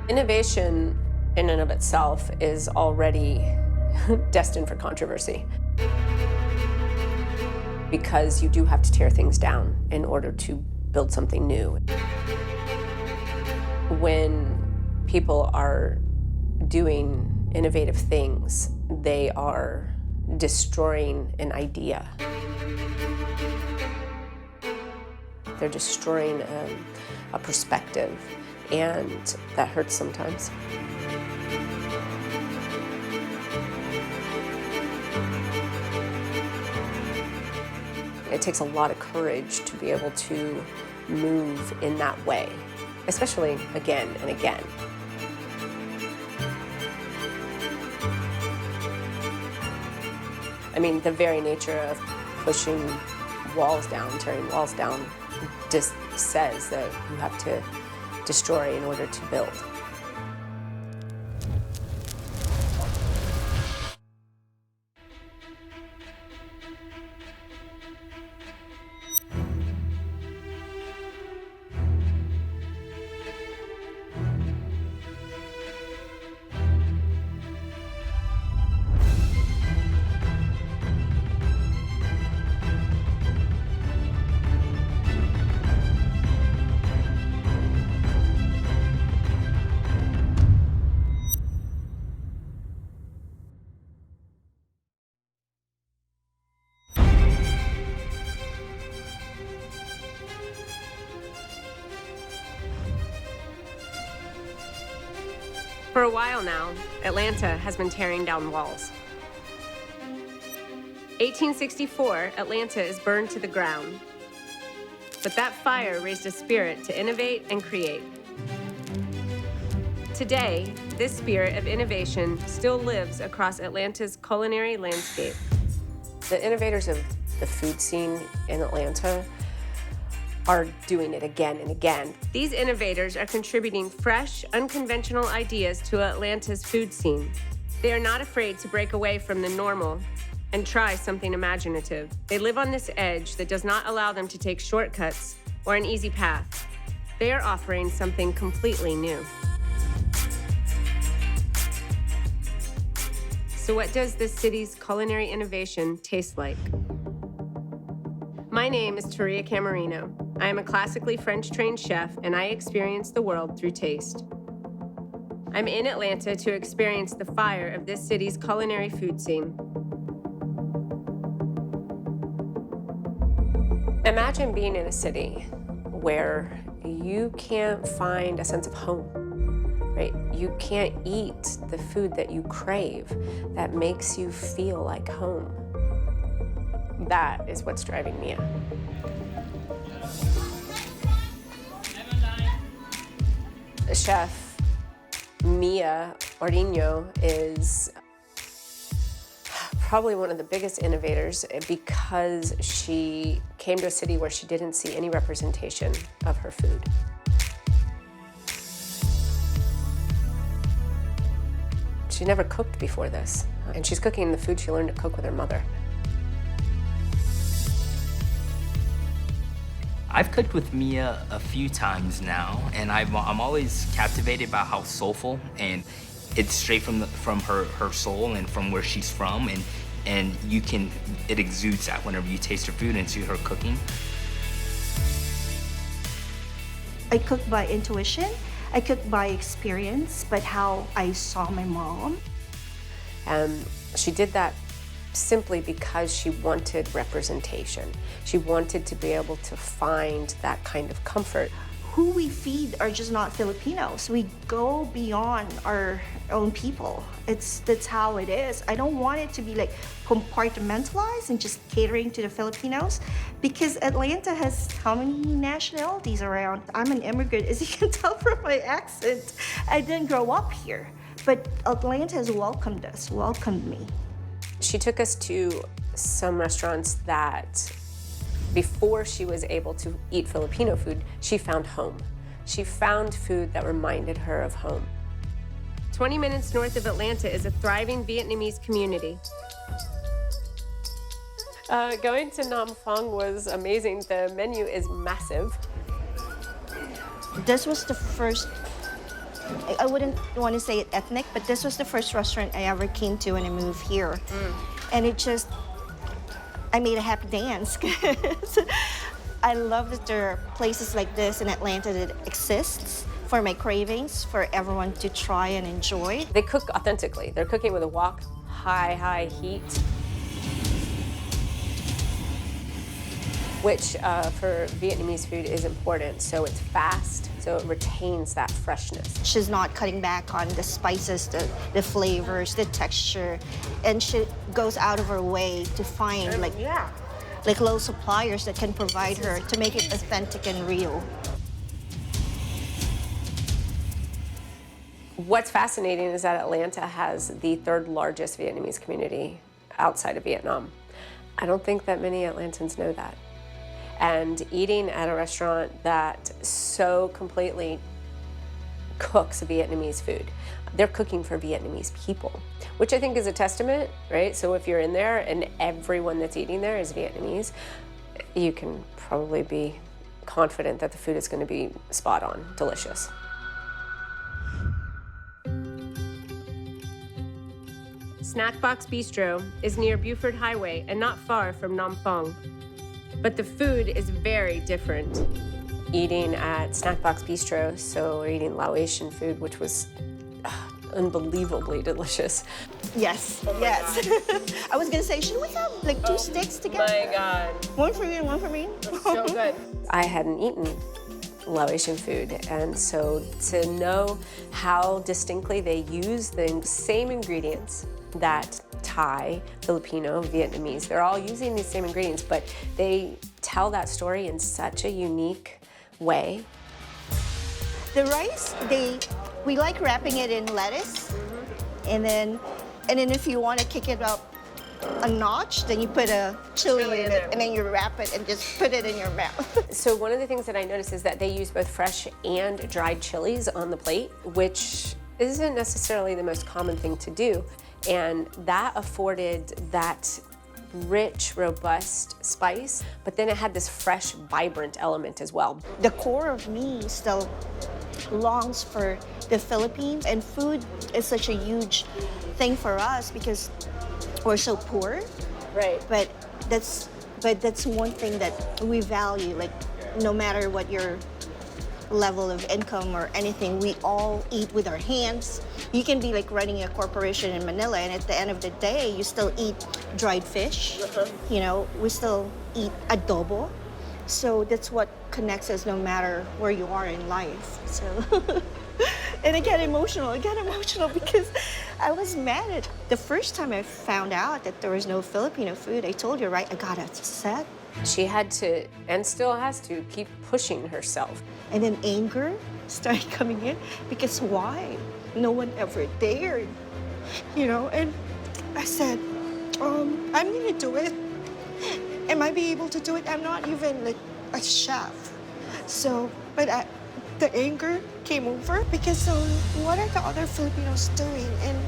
Innovation in and of itself is already destined for controversy because you do have to tear things down in order to build something new. When people are doing innovative things, they are destroying an idea. They're destroying a perspective, and that hurts sometimes. It takes a lot of courage to be able to move in that way, especially again and again. I mean, the very nature of pushing walls down, tearing walls down, just says that you have to destroy in order to build. For a while now, Atlanta has been tearing down walls. 1864, Atlanta is burned to the ground. But that fire raised a spirit to innovate and create. Today, this spirit of innovation still lives across Atlanta's culinary landscape. The innovators of the food scene in Atlanta are doing it again and again. These innovators are contributing fresh, unconventional ideas to Atlanta's food scene. They are not afraid to break away from the normal and try something imaginative. They live on this edge that does not allow them to take shortcuts or an easy path. They are offering something completely new. So what does this city's culinary innovation taste like? My name is Taria Camerino. I am a classically French-trained chef, and I experience the world through taste. I'm in Atlanta to experience the fire of this city's culinary food scene. Imagine being in a city where you can't find a sense of home, right? You can't eat the food that you crave that makes you feel like home. That is what's driving Mia. Chef Mia Orino is probably one of the biggest innovators because she came to a city where she didn't see any representation of her food. She never cooked before this, and she's cooking the food she learned to cook with her mother. I've cooked with Mia a few times now, and I'm always captivated by how soulful, and it's straight from her soul and from where she's from, and it exudes that whenever you taste her food and see her cooking. I cook by intuition, I cook by experience, but how I saw my mom. She did that simply because she wanted representation. She wanted to be able to find that kind of comfort. Who we feed are just not Filipinos. We go beyond our own people. That's how it is. I don't want it to be like compartmentalized and just catering to the Filipinos, because Atlanta has how many nationalities around? I'm an immigrant, as you can tell from my accent. I didn't grow up here, but Atlanta has welcomed me. She took us to some restaurants that, before she was able to eat Filipino food, she found home. She found food that reminded her of home. 20 minutes north of Atlanta is a thriving Vietnamese community. Going to Nam Phang was amazing. The menu is massive. This was the first, I wouldn't want to say it ethnic, but this was the first restaurant I ever came to when I moved here. And it just, I made a happy dance. 'Cause I love that there are places like this in Atlanta that exists for my cravings, for everyone to try and enjoy. They cook authentically. They're cooking with a wok, high heat, which for Vietnamese food is important. So it's fast, so it retains that freshness. She's not cutting back on the spices, the flavors, the texture, and she goes out of her way to find like little suppliers that can provide her to make it authentic and real. What's fascinating is that Atlanta has the third largest Vietnamese community outside of Vietnam. I don't think that many Atlantans know that. And eating at a restaurant that so completely cooks Vietnamese food, they're cooking for Vietnamese people, which I think is a testament, right? So if you're in there and everyone that's eating there is Vietnamese, you can probably be confident that the food is going to be spot on, delicious. Snack Box Bistro is near Buford Highway and not far from Nam Phang. But the food is very different. Eating at Snack Box Bistro, so we're eating Laotian food, which was unbelievably delicious. Yes, yes. I was gonna say, should we have like two sticks together? My God. One for you and one for me? So good. I hadn't eaten Laotian food, and so to know how distinctly they use the same ingredients that Thai, Filipino, Vietnamese, they're all using these same ingredients, but they tell that story in such a unique way. The rice, we like wrapping it in lettuce, and then if you want to kick it up a notch, then you put a chili in it, and then you wrap it and just put it in your mouth. So one of the things that I noticed is that they use both fresh and dried chilies on the plate, which isn't necessarily the most common thing to do. And that afforded that rich, robust spice, but then it had this fresh, vibrant element as well. The core of me still longs for the Philippines, and food is such a huge thing for us because we're so poor. Right. But that's one thing that we value. Like, no matter what your level of income or anything, we all eat with our hands. You can be like running a corporation in Manila, and at the end of the day, you still eat dried fish. You know, we still eat adobo. So that's what connects us no matter where you are in life. So, and I get emotional because I was mad at the first time I found out that there was no Filipino food. I told you, right? I got upset. She had to, and still has to, keep pushing herself. And then anger started coming in because why? No one ever dared, you know? And I said, I'm gonna do it. Am I be able to do it? I'm not even like a chef. So, but the anger came over because what are the other Filipinos doing? And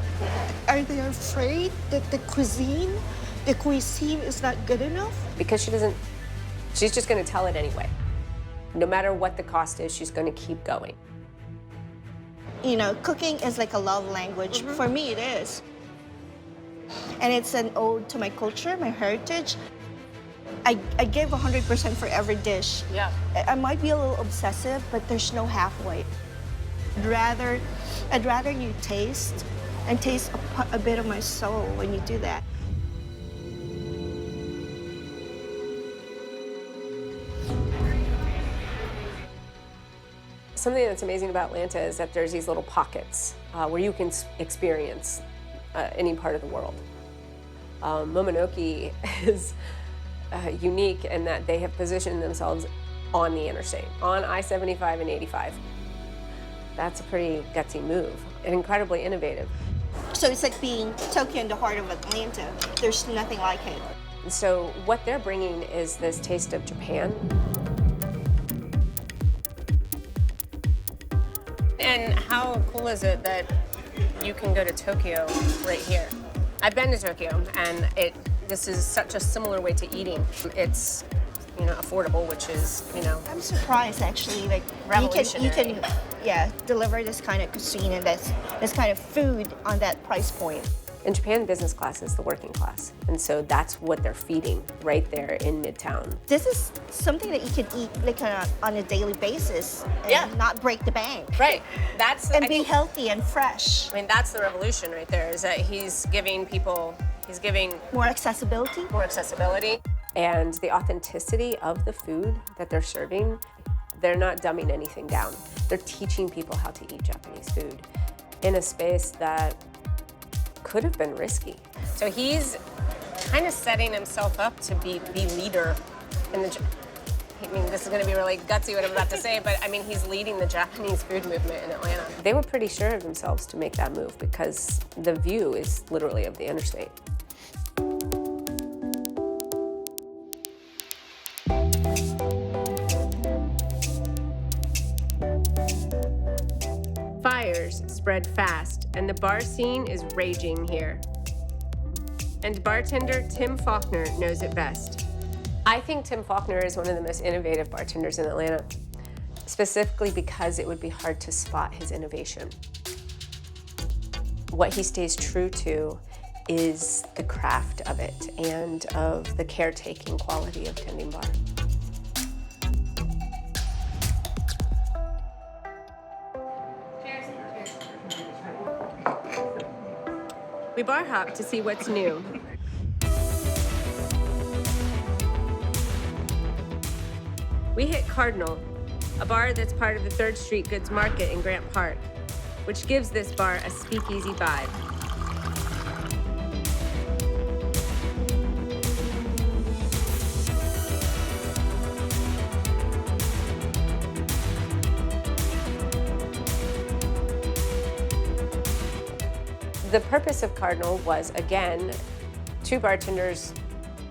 are they afraid that the cuisine is not good enough? Because she's just gonna tell it anyway. No matter what the cost is, she's gonna keep going. You know, cooking is like a love language. For me, it is. And it's an ode to my culture, my heritage. I give 100% for every dish. Yeah. I might be a little obsessive, but there's no halfway. I'd rather you taste a bit of my soul when you do that. Something that's amazing about Atlanta is that there's these little pockets where you can experience any part of the world. Momonoki is unique in that they have positioned themselves on the interstate, on I-75 and 85. That's a pretty gutsy move and incredibly innovative. So it's like being Tokyo in the heart of Atlanta. There's nothing like it. So what they're bringing is this taste of Japan. And how cool is it that you can go to Tokyo right here? I've been to Tokyo, and This is such a similar way to eating. It's, affordable, which is, I'm surprised actually, like you can deliver this kind of cuisine and this kind of food on that price point. In Japan, business class is the working class. And so that's what they're feeding right there in Midtown. This is something that you can eat like on a daily basis and not break the bank. Right. And be healthy and fresh. I mean, that's the revolution right there, is that he's giving More accessibility. And the authenticity of the food that they're serving, they're not dumbing anything down. They're teaching people how to eat Japanese food in a space that could have been risky. So he's kind of setting himself up to be leader in the, this is gonna be really gutsy what I'm about to say, but I mean, he's leading the Japanese food movement in Atlanta. They were pretty sure of themselves to make that move because the view is literally of the interstate. Fires spread fast, and the bar scene is raging here. And bartender Tim Faulkner knows it best. I think Tim Faulkner is one of the most innovative bartenders in Atlanta, specifically because it would be hard to spot his innovation. What he stays true to is the craft of it and of the caretaking quality of tending bar. We bar hop to see what's new. We hit Cardinal, a bar that's part of the 3rd Street Goods Market in Grant Park, which gives this bar a speakeasy vibe. The purpose of Cardinal was, again, 2 bartenders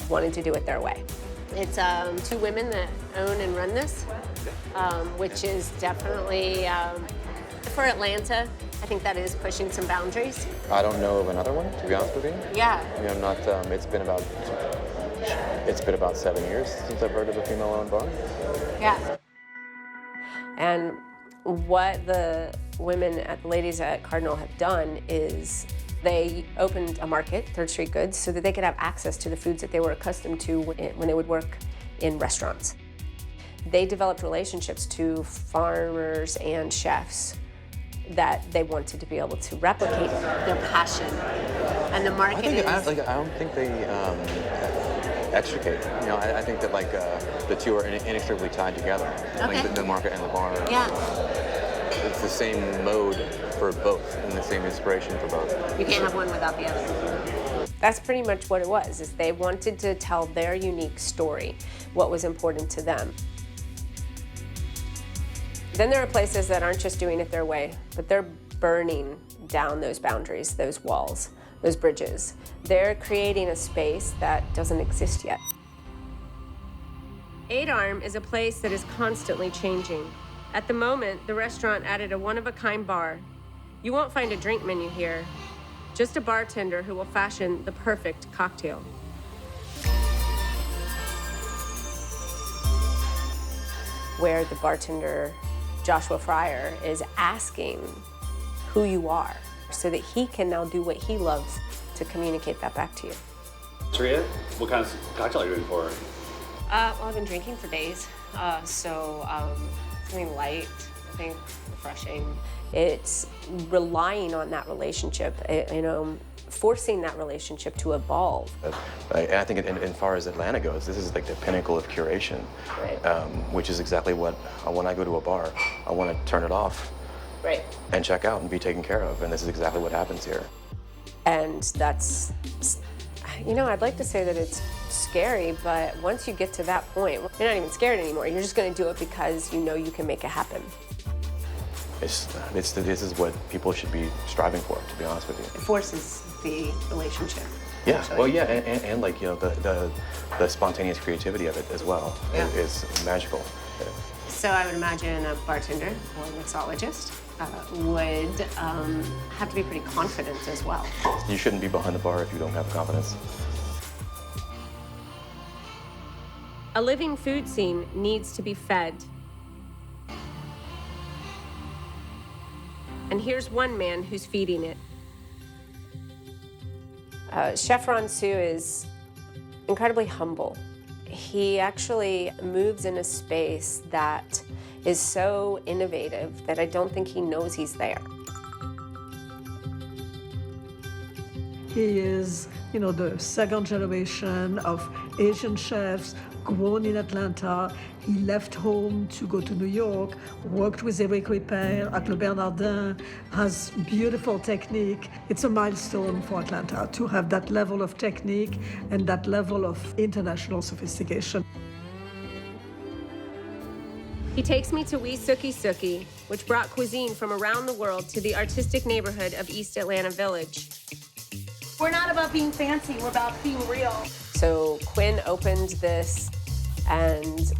wanted to do it their way. It's 2 women that own and run this, which is definitely, for Atlanta, I think that is pushing some boundaries. I don't know of another one, to be honest with you. Yeah. I'm not, it's been about 7 years since I've heard of a female-owned bar. Yeah. And what the ladies at Cardinal have done is they opened a market, 3rd Street Goods, so that they could have access to the foods that they were accustomed to when they would work in restaurants. They developed relationships to farmers and chefs that they wanted to be able to replicate their passion. And the market I don't think they extricate. I think that the 2 are inextricably tied together. Okay. Like the market and the bar. Yeah. It's the same mode for both and the same inspiration for both. You can't have one without the other. That's pretty much what it was, is they wanted to tell their unique story, what was important to them. Then there are places that aren't just doing it their way, but they're burning down those boundaries, those walls, those bridges. They're creating a space that doesn't exist yet. 8 Arm is a place that is constantly changing. At the moment, the restaurant added a one-of-a-kind bar. You won't find a drink menu here, just a bartender who will fashion the perfect cocktail. Where the bartender, Joshua Fryer, is asking who you are so that he can now do what he loves to communicate that back to you. Taria, what kind of cocktail are you doing for her? Well, I've been drinking for days, so something light, I think, refreshing. It's relying on that relationship, forcing that relationship to evolve. And I think in far as Atlanta goes, this is like the pinnacle of curation, Right. Which is exactly what, when I go to a bar, I want to turn it off Right. and check out and be taken care of, and this is exactly what happens here. And that's, I'd like to say that it's scary, but once you get to that point, you're not even scared anymore. You're just going to do it because you know you can make it happen. This is what people should be striving for, to be honest with you. It forces the relationship. Yeah, actually. well, yeah, and the spontaneous creativity of it as well is magical. So I would imagine a bartender or a mixologist would have to be pretty confident as well. You shouldn't be behind the bar if you don't have confidence. A living food scene needs to be fed. And here's one man who's feeding it. Chef Ron Su is incredibly humble. He actually moves in a space that is so innovative that I don't think he knows he's there. He is, the second generation of Asian chefs grown in Atlanta. He left home to go to New York, worked with Eric Ripert at Le Bernardin, has beautiful technique. It's a milestone for Atlanta to have that level of technique and that level of international sophistication. He takes me to Wee Suki Suki, which brought cuisine from around the world to the artistic neighborhood of East Atlanta Village. We're not about being fancy, we're about being real. So Quinn opened this, and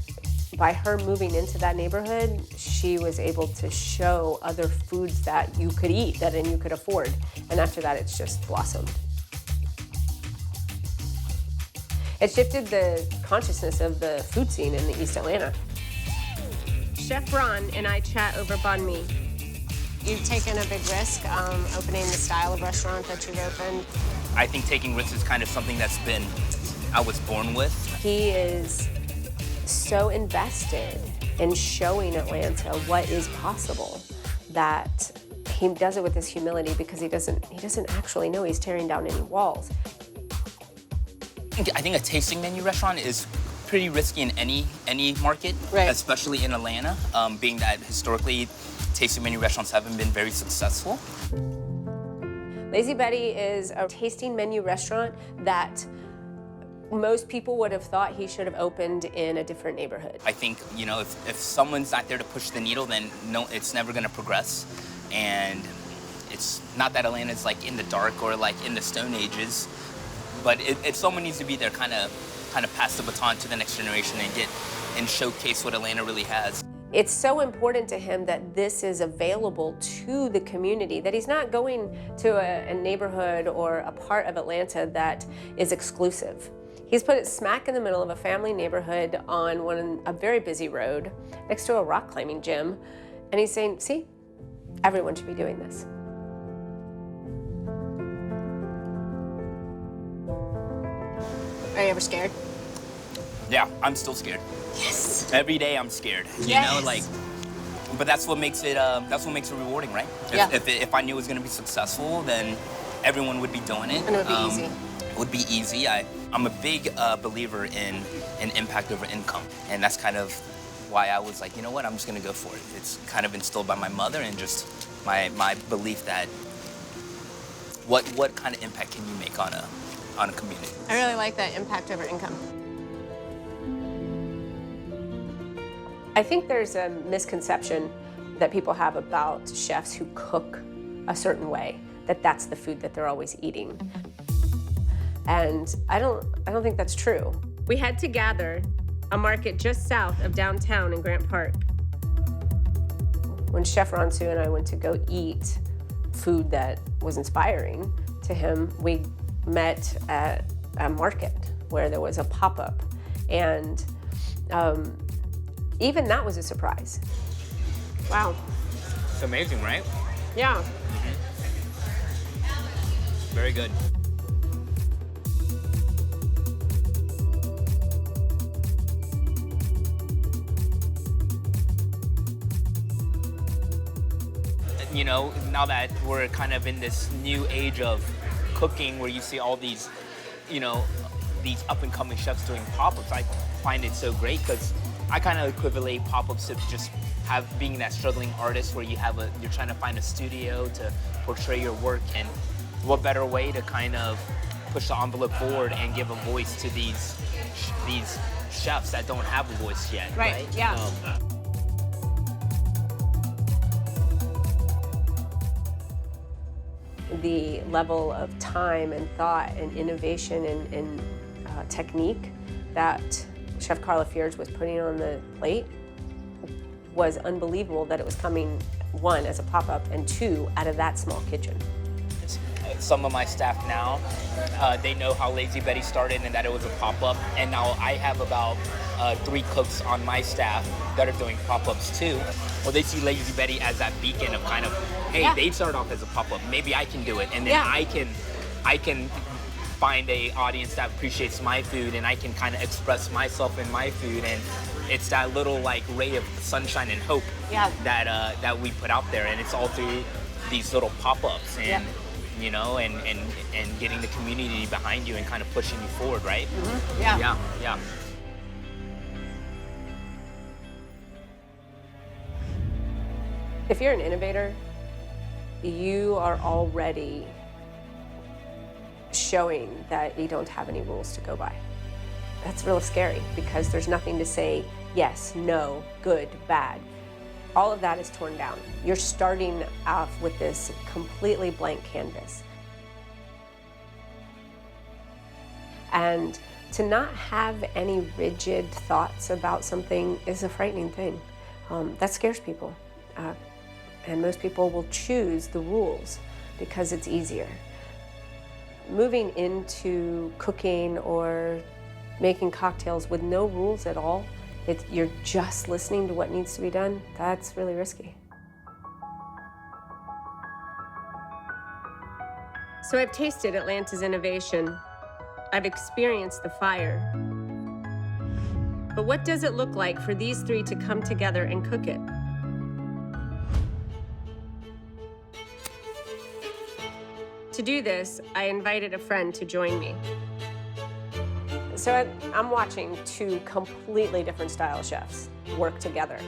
by her moving into that neighborhood, she was able to show other foods that you could eat and you could afford. And after that, it's just blossomed. It shifted the consciousness of the food scene in the East Atlanta. Chef Ron and I chat over banh mi. You've taken a big risk opening the style of restaurant that you've opened. I think taking risks is kind of something I was born with. He is so invested in showing Atlanta what is possible that he does it with this humility because he doesn't actually know he's tearing down any walls. I think a tasting menu restaurant is pretty risky in any market, right, especially in Atlanta, being that historically tasting menu restaurants haven't been very successful. Lazy Betty is a tasting menu restaurant that most people would have thought he should have opened in a different neighborhood. I think, if someone's not there to push the needle, then no, it's never gonna progress. And it's not that Atlanta's like in the dark or like in the Stone Ages, but if someone needs to be there, kind of pass the baton to the next generation and showcase what Atlanta really has. It's so important to him that this is available to the community, that he's not going to a neighborhood or a part of Atlanta that is exclusive. He's put it smack in the middle of a family neighborhood on a very busy road next to a rock climbing gym. And he's saying, see, everyone should be doing this. Are you ever scared? Yeah, I'm still scared. Yes. Every day I'm scared. Yes. But that's what makes it rewarding, right? Yeah. If I knew it was gonna be successful, then everyone would be doing it. And it would be easy. It would be easy. I'm a big believer in impact over income, and that's kind of why I was like, you know what, I'm just gonna go for it. It's kind of instilled by my mother and just my belief that what kind of impact can you make on a community? I really like that impact over income. I think there's a misconception that people have about chefs who cook a certain way, that that's the food that they're always eating. And I don't think that's true. We head to Gather, a market just south of downtown in Grant Park. When Chef Ron Su and I went to go eat food that was inspiring to him, we met at a market where there was a pop-up. And even that was a surprise. Wow. It's amazing, right? Yeah. Mm-hmm. Very good. Now that we're kind of in this new age of cooking where you see all these, these up-and-coming chefs doing pop-ups, I find it so great because I kind of equivalent pop-ups to just being that struggling artist where you're trying to find a studio to portray your work, and what better way to kind of push the envelope forward and give a voice to these chefs that don't have a voice yet. Right. Yeah. The level of time and thought and innovation and technique that Chef Carla Fiers was putting on the plate was unbelievable, that it was coming, one, as a pop-up, and two, out of that small kitchen. Some of my staff now, they know how Lazy Betty started and that it was a pop-up, and now I have about 3 cooks on my staff that are doing pop-ups too. Well, they see Lazy Betty as that beacon of kind of, hey, they started off as a pop-up. Maybe I can do it, and then I can find a audience that appreciates my food, and I can kind of express myself in my food, and it's that little like ray of sunshine and hope that we put out there, and it's all through these little pop-ups and you know, and getting the community behind you and kind of pushing you forward, right? Mm-hmm. Yeah. If you're an innovator, you are already showing that you don't have any rules to go by. That's real scary because there's nothing to say yes, no, good, bad. All of that is torn down. You're starting off with this completely blank canvas. And to not have any rigid thoughts about something is a frightening thing. That scares people. And most people will choose the rules because it's easier. Moving into cooking or making cocktails with no rules at all, you're just listening to what needs to be done, that's really risky. So I've tasted Atlanta's innovation. I've experienced the fire. But what does it look like for these 3 to come together and cook it? To do this, I invited a friend to join me. So I'm watching 2 completely different style chefs work together.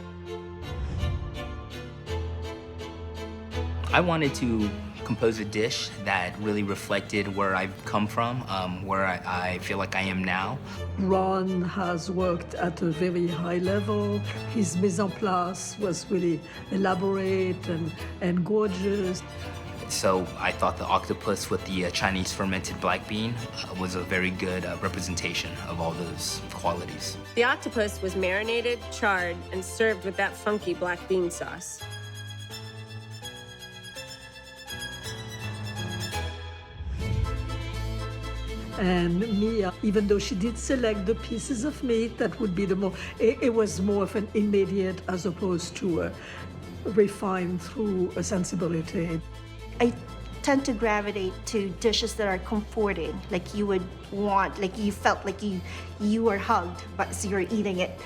I wanted to compose a dish that really reflected where I've come from, where I feel like I am now. Ron has worked at a very high level. His mise en place was really elaborate and gorgeous. So I thought the octopus with the Chinese fermented black bean was a very good representation of all those qualities. The octopus was marinated, charred, and served with that funky black bean sauce. And Mia, even though she did select the pieces of meat that would be it was more of an immediate as opposed to a refined through a sensibility. I tend to gravitate to dishes that are comforting, like you would want, like you felt like you were hugged, but so you're eating it.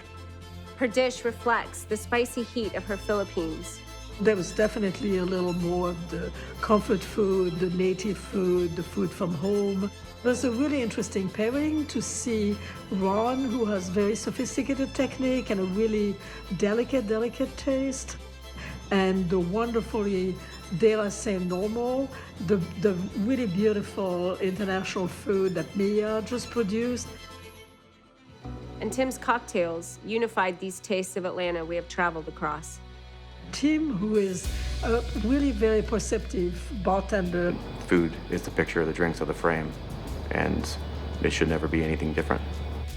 Her dish reflects the spicy heat of her Philippines. There was definitely a little more of the comfort food, the native food, the food from home. It was a really interesting pairing to see Ron, who has very sophisticated technique and a really delicate taste, and the wonderfully, dare I say, normal, the really beautiful international food that Mia just produced. And Tim's cocktails unified these tastes of Atlanta we have traveled across. Tim, who is a really very perceptive bartender. Food is the picture, the drinks are the frame, and it should never be anything different.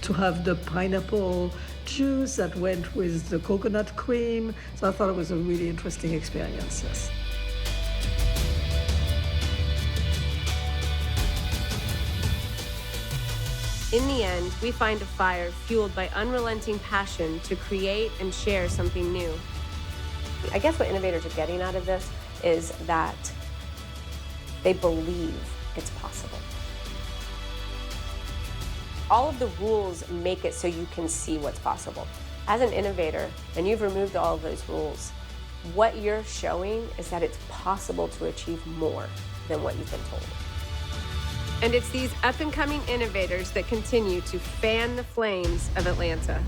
To have the pineapple juice that went with the coconut cream. So I thought it was a really interesting experience, yes. In the end, we find a fire fueled by unrelenting passion to create and share something new. I guess what innovators are getting out of this is that they believe it's possible. All of the rules make it so you can see what's possible. As an innovator, and you've removed all of those rules, what you're showing is that it's possible to achieve more than what you've been told. And it's these up-and-coming innovators that continue to fan the flames of Atlanta.